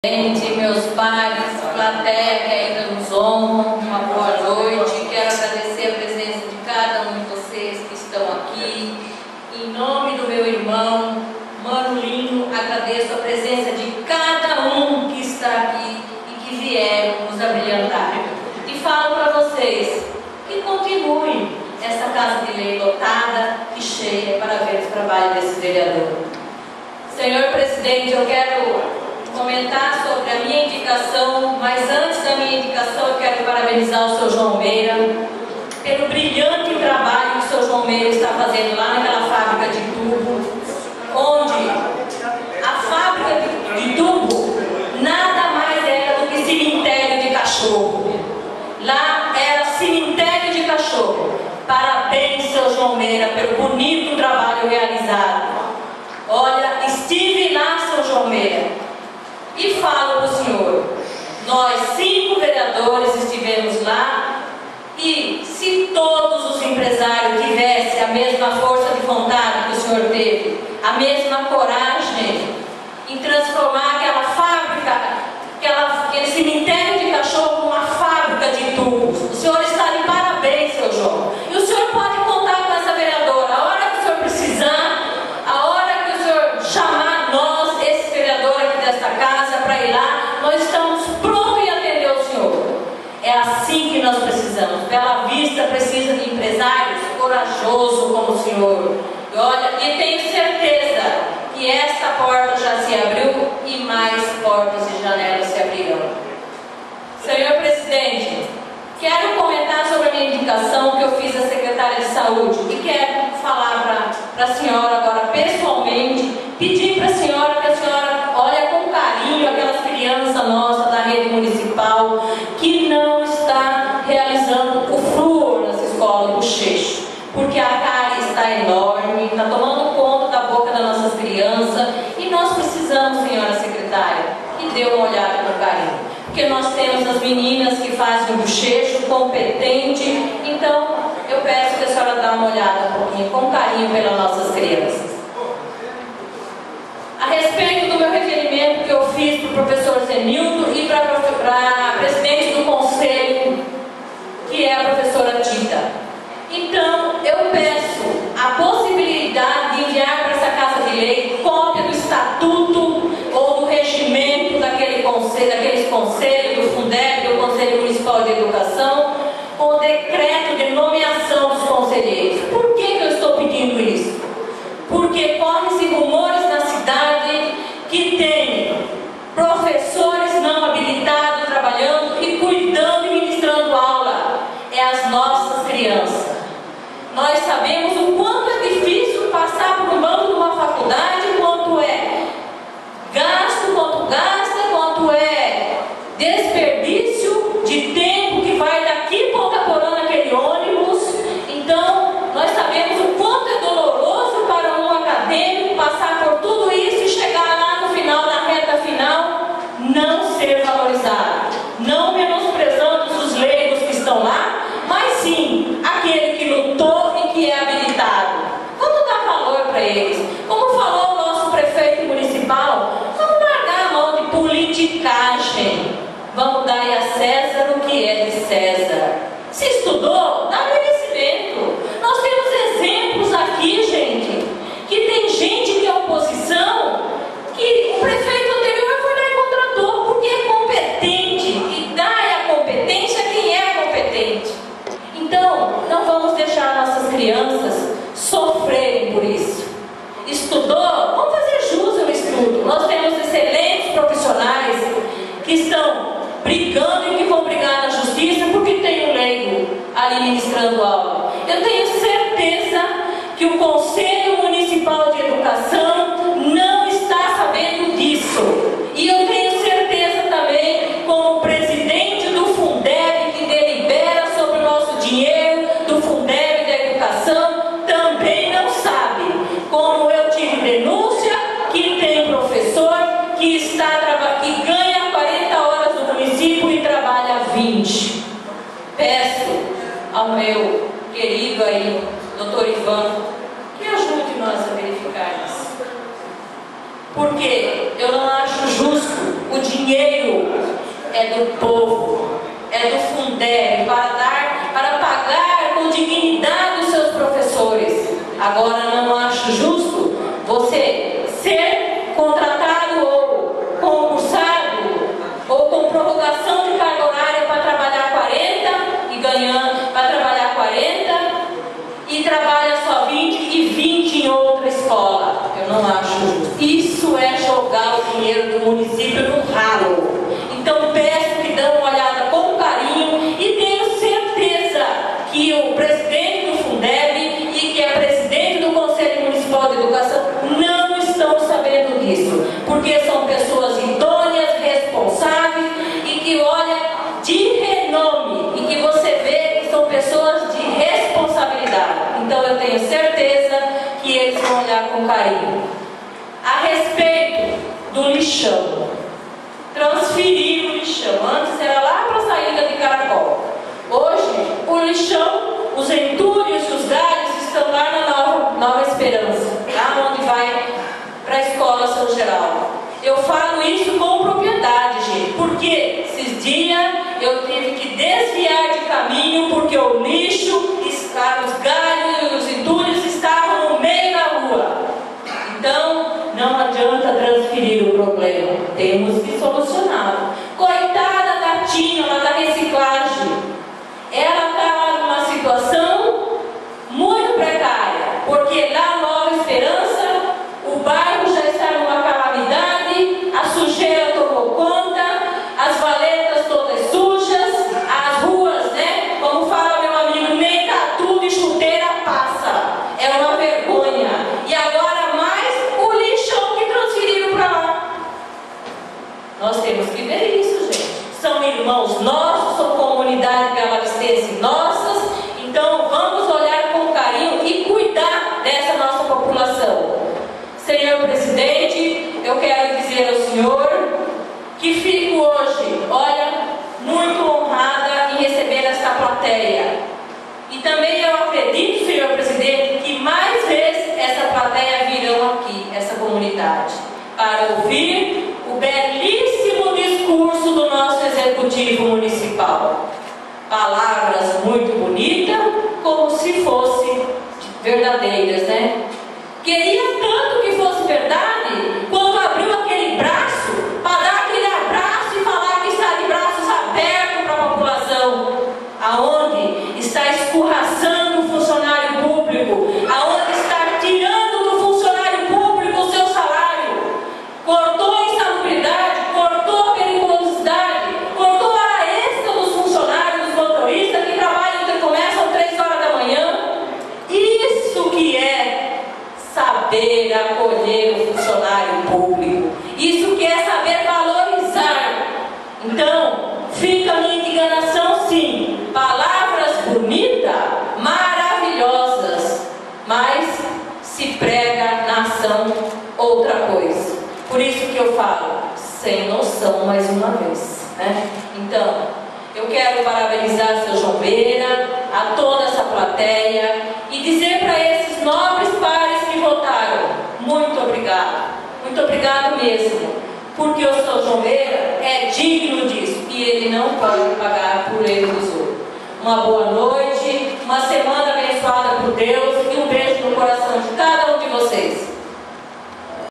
Meus pais, plateia que ainda nos honram, uma boa noite. Quero agradecer a presença de cada um de vocês que estão aqui. Em nome do meu irmão, Mano Lino, agradeço a presença de cada um que está aqui e que vieram nos abrilhantar. E falo para vocês que continuem essa casa de lei lotada e cheia para ver o trabalho desse vereador. Senhor presidente, eu quero comentar sobre a minha indicação, mas antes da minha indicação eu quero parabenizar o seu João Meira pelo brilhante trabalho que o seu João Meira está fazendo lá naquela fábrica de tubo, onde a fábrica de tubo nada mais era do que cemitério de cachorro. Lá era cemitério de cachorro. Parabéns, seu João Meira, pelo bonito trabalho realizado. Olha, estive lá, seu João Meira, e falo para o senhor, nós 5 vereadores estivemos lá, e se todos os empresários tivessem a mesma força de vontade que o senhor teve, a mesma coragem em transformar aquela fábrica, aquele cemitério de cachorro numa fábrica de tubos, o senhor está de parabéns, seu João. E o senhor pode contar com essa vereadora, a hora que o senhor precisar, a hora que o senhor chamar nós, esse vereador aqui desta casa, para ir lá, nós estamos prontos em atender o senhor. É assim que nós precisamos. Bela Vista precisa de empresários corajosos como o senhor. E olha, e tenho certeza que esta porta já se abriu e mais portas e janelas se abrirão. Senhor presidente, quero comentar sobre a minha indicação que eu fiz à secretária de saúde e quero falar para a senhora agora pessoalmente, pedir para a senhora que a senhora olhe com carinho aquelas crianças nossas da rede municipal que não está realizando o flúor nas escolas, o bochecho, porque a cárie está enorme, está tomando conta da boca das nossas crianças e nós precisamos, senhora secretária, que dê uma olhada com carinho, porque nós temos as meninas que fazem o bochecho competente, então eu peço que a senhora dê uma olhada um pouquinho com carinho pelas nossas crianças. A respeito do meu requerimento que eu fiz para o professor Zenildo e para a presidente do conselho, que é a professora Tita. Então, eu peço a possibilidade de enviar para essa Casa de Lei cópia do estatuto ou do regimento daqueles conselhos, do Fundeb, do Conselho Municipal de Educação, com o decreto de nomeação dos conselheiros. Por que eu estou pedindo isso? Porque correm-se rumores na cidade que tem professores não habilitados trabalhando e cuidando e ministrando aula. É as nossas crianças. Nós sabemos o quanto é difícil passar por um banco de uma faculdade, quanto é gasto, quanto gasta, quanto é desperdício de tempo que vai daqui para Otaporã naquele ônibus. Então, nós sabemos o quanto é doloroso para um acadêmico passar por tudo isso e chegar lá no final, na reta final, não ser valorizado. Não menosprezando os leigos que estão lá, mas sim aquele que lutou e que é habilitado. Vamos dar valor para eles. Como falou o nosso prefeito municipal, vamos largar a mão de politicagem. Vamos dar a César o que é de César. Se estudou, dá merecimento. Nós temos exemplos aqui, gente, que tem gente que é oposição, que o prefeito anterior foi lá e contratou porque é competente e dá a competência a quem é competente. Então, não vamos deixar nossas crianças sofrerem por isso. Estudou? Vamos fazer jus ao estudo. Nós temos excelentes profissionais que estão brigando e que vão brigar na justiça porque tem um leigo ali ministrando aula. Eu tenho certeza que o Conselho Municipal de Educação não está sabendo disso. E eu tenho certeza também, como presidente do Fundeb, que delibera sobre o nosso dinheiro, do Fundeb da Educação, também não sabe. Como eu tive denúncia, que tem professor que ganha 40 horas no município e trabalha 20. Peço ao meu querido aí, doutor Ivan, que ajude nós a verificar isso. Porque eu não acho justo o O dinheiro é do povo, é do Fundeb, para pagar com dignidade os seus professores. Agora, não acho justo você ser contratado ou concursado ou com prorrogação de carga horária para trabalhar 40 e ganhando, para trabalhar 40 e trabalha só 20 e 20 em outra escola. Eu não acho justo. Isso é jogar o dinheiro do município no ralo. Então peço que dão uma olhada com carinho e tenho certeza que o presidente do Fundeb e que a presidente do Conselho Municipal de Educação não estão sabendo disso, porque são pessoas idôneas, responsáveis e que olha de renome e que você vê que são pessoas de responsabilidade. Então eu tenho certeza que eles vão olhar com carinho. A respeito do lixão, transferir o lixão. Antes era lá para a saída de Caracol. Hoje, o lixão, os entulhos, os galhos estão lá na Nova Esperança, lá onde vai para a escola São Geraldo. Eu falo isso com propriedade, gente, porque esses dias eu tive que desviar de caminho porque o lixo, os galhos e os entulhos estavam no meio da rua. Então, não adianta transferir o problema, temos que solucioná-lo. Coitada da Tina, lá da reciclagem, ela está numa situação muito precária, porque lá Nova Esperança, o bairro já está numa calamidade, a sujeira tomou conta, as valetas todas sujas, as ruas, né? Como fala meu amigo, nem tatu de chuteira passa. É uma vergonha. E agora mais o lixão que transferiram para lá. Nós temos que ver isso, gente. São irmãos nossos, são comunidade bela-vistense nossas. Então vamos olhar com carinho e cuidar dessa nossa população. Senhor presidente, eu quero dizer ao senhor que fico hoje, olha, muito honrada em receber esta plateia. E também eu acredito, senhor presidente, que mais vezes essa plateia virão aqui, essa comunidade, para ouvir o belíssimo discurso do nosso executivo municipal. Palavras muito bonitas, como se fossem verdadeiras, né? Queria tanto que fosse verdade, quando abriu aquele braço, para dar aquele abraço e falar que está de braços abertos para a população, aonde está escorraçando o funcionário público, aonde está tirando do funcionário público o seu salário, cortou a insalubridade, cortou a periculosidade, cortou a hora extra dos funcionários, dos motoristas que trabalham, que começam 3 horas da manhã. Isso que é saber acolher o funcionário público. Isso que é saber valorizar. Então, fica a minha indignação, sim. Palavras bonitas, maravilhosas, mas se prega na ação outra coisa. Por isso que eu falo, sem noção mais uma vez, né? Então, eu quero parabenizar seu João Beira, a toda essa plateia e dizer para esses nobres pares que votaram, muito obrigado mesmo, porque o seu João Beira é digno disso e ele não pode pagar por erro dos outros. Uma boa noite, uma semana abençoada por Deus e um beijo no coração de cada um de vocês.